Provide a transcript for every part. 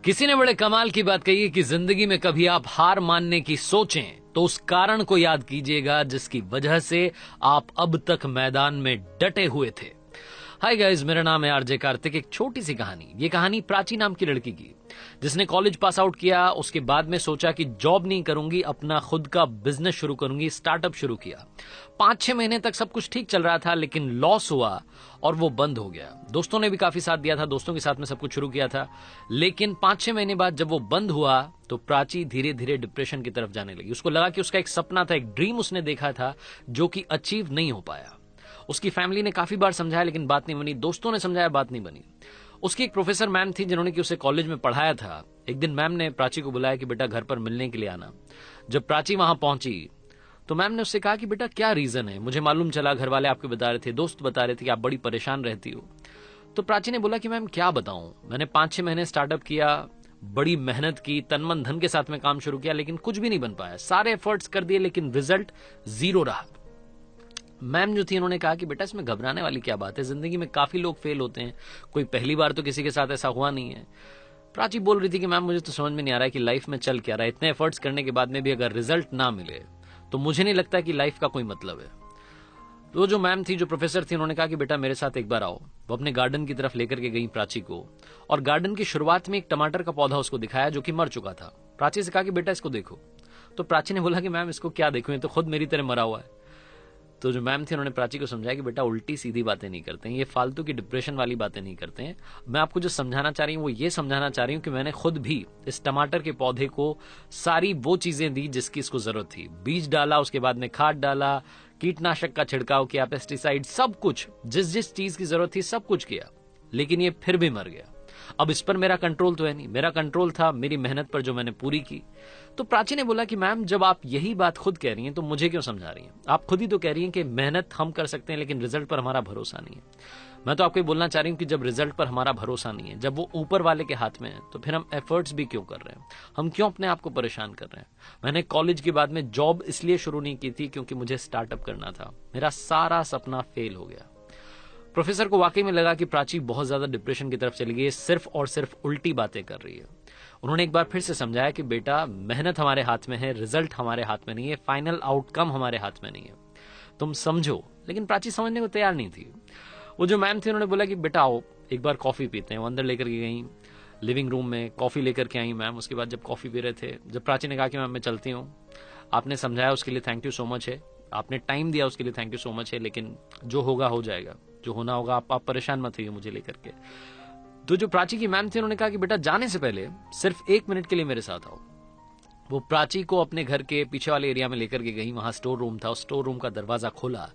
किसी ने बड़े कमाल की बात कही है कि जिंदगी में कभी आप हार मानने की सोचें तो उस कारण को याद कीजिएगा जिसकी वजह से आप अब तक मैदान में डटे हुए थे। हाय गाइस, मेरा नाम है आरजे कार्तिक। एक छोटी सी कहानी। ये कहानी प्राची नाम की लड़की की, जिसने कॉलेज पास आउट किया। उसके बाद में सोचा कि जॉब नहीं करूंगी, अपना खुद का बिजनेस शुरू करूंगी, स्टार्टअप शुरू किया। 5-6 महीने तक सब कुछ ठीक चल रहा था, लेकिन लॉस हुआ और वो बंद हो गया। दोस्तों ने भी काफी साथ दिया था, दोस्तों के साथ में सब कुछ शुरू किया था, लेकिन 5-6 महीने बाद जब वो बंद हुआ तो प्राची धीरे धीरे डिप्रेशन की तरफ जाने लगी। उसको लगा कि उसका एक सपना था, एक ड्रीम उसने देखा था जो कि अचीव नहीं हो पाया। उसकी फैमिली ने काफी बार समझाया लेकिन बात नहीं बनी, दोस्तों ने समझाया, बात नहीं बनी। उसकी एक प्रोफेसर मैम थी जिन्होंने कि उसे कॉलेज में पढ़ाया था। एक दिन मैम ने प्राची को बुलाया कि बेटा घर पर मिलने के लिए आना। जब प्राची वहां पहुंची तो मैम ने उससे कहा कि बेटा क्या रीजन है, मुझे मालूम चला, घर वाले आपके बता रहे थे, दोस्त बता रहे थे कि आप बड़ी परेशान रहती हो। तो प्राची ने बोला कि मैम क्या बताऊं, मैंने 5-6 महीने स्टार्टअप किया, बड़ी मेहनत की, तन मन धन के साथ में काम शुरू किया, लेकिन कुछ भी नहीं बन पाया। सारे एफर्ट्स कर दिए लेकिन रिजल्ट जीरो रहा। मैम जो थी उन्होंने कहा कि बेटा इसमें घबराने वाली क्या बात है, जिंदगी में काफी लोग फेल होते हैं, कोई पहली बार तो किसी के साथ ऐसा हुआ नहीं है। प्राची बोल रही थी कि मैम मुझे तो समझ में नहीं आ रहा है कि लाइफ में चल क्या रहा है, इतने एफर्ट्स करने के बाद में भी अगर रिजल्ट ना मिले तो मुझे नहीं लगता कि लाइफ का कोई मतलब है। तो जो मैम थी, जो प्रोफेसर थी, उन्होंने कहा कि बेटा मेरे साथ एक बार आओ। वो अपने गार्डन की तरफ लेकर के गई प्राची को, और गार्डन की शुरुआत में एक टमाटर का पौधा उसको दिखाया जो कि मर चुका था। प्राची से कहा कि बेटा इसको देखो। तो प्राची ने बोला कि मैम इसको क्या देखूं, ये तो खुद मेरी तरह मरा हुआ है। तो जो मैम थी उन्होंने प्राची को समझाया कि बेटा उल्टी सीधी बातें नहीं करते हैं, ये फालतू की डिप्रेशन वाली बातें नहीं करते हैं। मैं आपको जो समझाना चाह रही हूँ वो ये समझाना चाह रही हूँ कि मैंने खुद भी इस टमाटर के पौधे को सारी वो चीजें दी जिसकी इसको जरूरत थी। बीज डाला, उसके बाद में खाद डाला, कीटनाशक का छिड़काव किया, पेस्टिसाइड, सब कुछ, जिस जिस चीज की जरूरत थी सब कुछ किया, लेकिन ये फिर भी मर गया। अब इस पर मेरा कंट्रोल तो है नहीं, मेरा कंट्रोल था मेरी मेहनत पर जो मैंने पूरी की। तो प्राची ने बोला कि मैम जब आप यही बात खुद कह रही हैं तो मुझे क्यों समझा रही हैं? आप खुद ही तो कह रही हैं कि मेहनत हम कर सकते हैं लेकिन रिजल्ट पर हमारा भरोसा नहीं है। मैं तो आपको बोलना चाह रही हूं कि जब रिजल्ट पर हमारा भरोसा नहीं है, जब वो ऊपर वाले के हाथ में है, तो फिर हम एफर्ट्स भी क्यों कर रहे हैं? हम क्यों अपने आप को परेशान कर रहे हैं? मैंने कॉलेज के बाद में जॉब इसलिए शुरू नहीं की थी क्योंकि मुझे स्टार्टअप करना था। मेरा सारा सपना फेल हो गया। प्रोफेसर को वाकई में लगा कि प्राची बहुत ज्यादा डिप्रेशन की तरफ चली गई, सिर्फ और सिर्फ उल्टी बातें कर रही है। उन्होंने एक बार फिर से समझाया कि बेटा मेहनत हमारे हाथ में है, रिजल्ट हमारे हाथ में नहीं है, फाइनल आउटकम हमारे हाथ में नहीं है, तुम समझो। लेकिन प्राची समझने को तैयार नहीं थी। वो जो मैम थी उन्होंने बोला कि बेटा आओ एक बार कॉफी पीते हैं। वो अंदर लेकर के गई, लिविंग रूम में कॉफी लेकर के आई मैम। उसके बाद जब कॉफी पी रहे थे, जब प्राची ने कहा कि मैम मैं चलती हूँ, आपने समझाया उसके लिए थैंक यू सो मच है, आपने टाइम दिया उसके लिए थैंक यू सो मच है, लेकिन जो होगा हो जाएगा, जो होना होगा, आप परेशान मत होइए मुझे लेकर के। तो जो प्राची की मैम थी उन्होंने कहा कि बेटा जाने से पहले सिर्फ 1 मिनट के लिए मेरे साथ आओ। वो प्राची को अपने घर के पीछे वाले एरिया में लेकर के गई। वहां स्टोर रूम था, उस स्टोर रूम का दरवाजा खोला।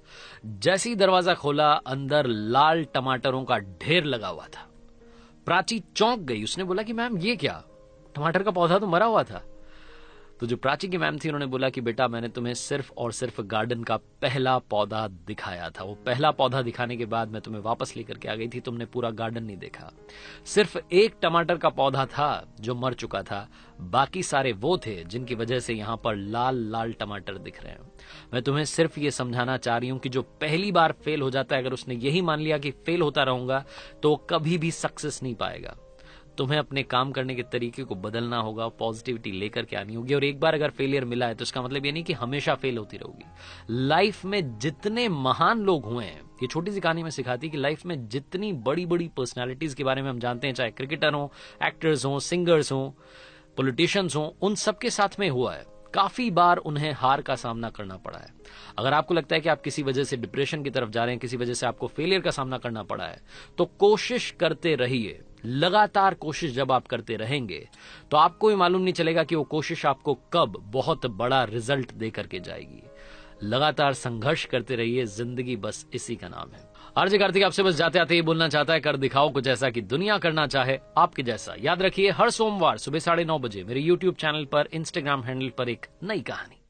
जैसे ही दरवाजा खोला, अंदर लाल टमाटरों का ढेर लगा हुआ था। प्राची चौंक गई। उसने बोला कि मैम ये क्या, टमाटर का पौधा तो मरा हुआ था। तो जो प्राची की मैम थी उन्होंने बोला कि बेटा मैंने तुम्हें सिर्फ और सिर्फ गार्डन का पहला पौधा दिखाया था। वो पहला पौधा दिखाने के बाद मैं तुम्हें वापस लेकर के आ गई थी, तुमने पूरा गार्डन नहीं देखा। सिर्फ एक टमाटर का पौधा था जो मर चुका था, बाकी सारे वो थे जिनकी वजह से यहाँ पर लाल लाल टमाटर दिख रहे हैं। मैं तुम्हें सिर्फ ये समझाना चाह रही हूँ कि जो पहली बार फेल हो जाता है, अगर उसने यही मान लिया कि फेल होता रहूंगा तो कभी भी सक्सेस नहीं पाएगा। तुम्हें अपने काम करने के तरीके को बदलना होगा, पॉजिटिविटी लेकर के आनी होगी। और एक बार अगर फेलियर मिला है तो इसका मतलब ये नहीं कि हमेशा फेल होती रहोगी। लाइफ में जितने महान लोग हुए हैं, ये छोटी सी कहानी में सिखाती है कि लाइफ में जितनी बड़ी बड़ी पर्सनालिटीज के बारे में हम जानते हैं, चाहे क्रिकेटर हो, एक्टर्स हो, सिंगर्स हो, पॉलिटिशियंस हो, उन सबके साथ में हुआ है। काफी बार उन्हें हार का सामना करना पड़ा है। अगर आपको लगता है कि आप किसी वजह से डिप्रेशन की तरफ जा रहे हैं, किसी वजह से आपको फेलियर का सामना करना पड़ा है, तो कोशिश करते रहिए। लगातार कोशिश जब आप करते रहेंगे तो आपको भी मालूम नहीं चलेगा कि वो कोशिश आपको कब बहुत बड़ा रिजल्ट दे करके जाएगी। लगातार संघर्ष करते रहिए, जिंदगी बस इसी का नाम है। आरजे कार्तिक आपसे बस जाते आते ही बोलना चाहता है, कर दिखाओ कुछ ऐसा कि दुनिया करना चाहे आपके जैसा। याद रखिए हर सोमवार सुबह 9:30 बजे मेरे YouTube चैनल पर, इंस्टाग्राम हैंडल पर एक नई कहानी।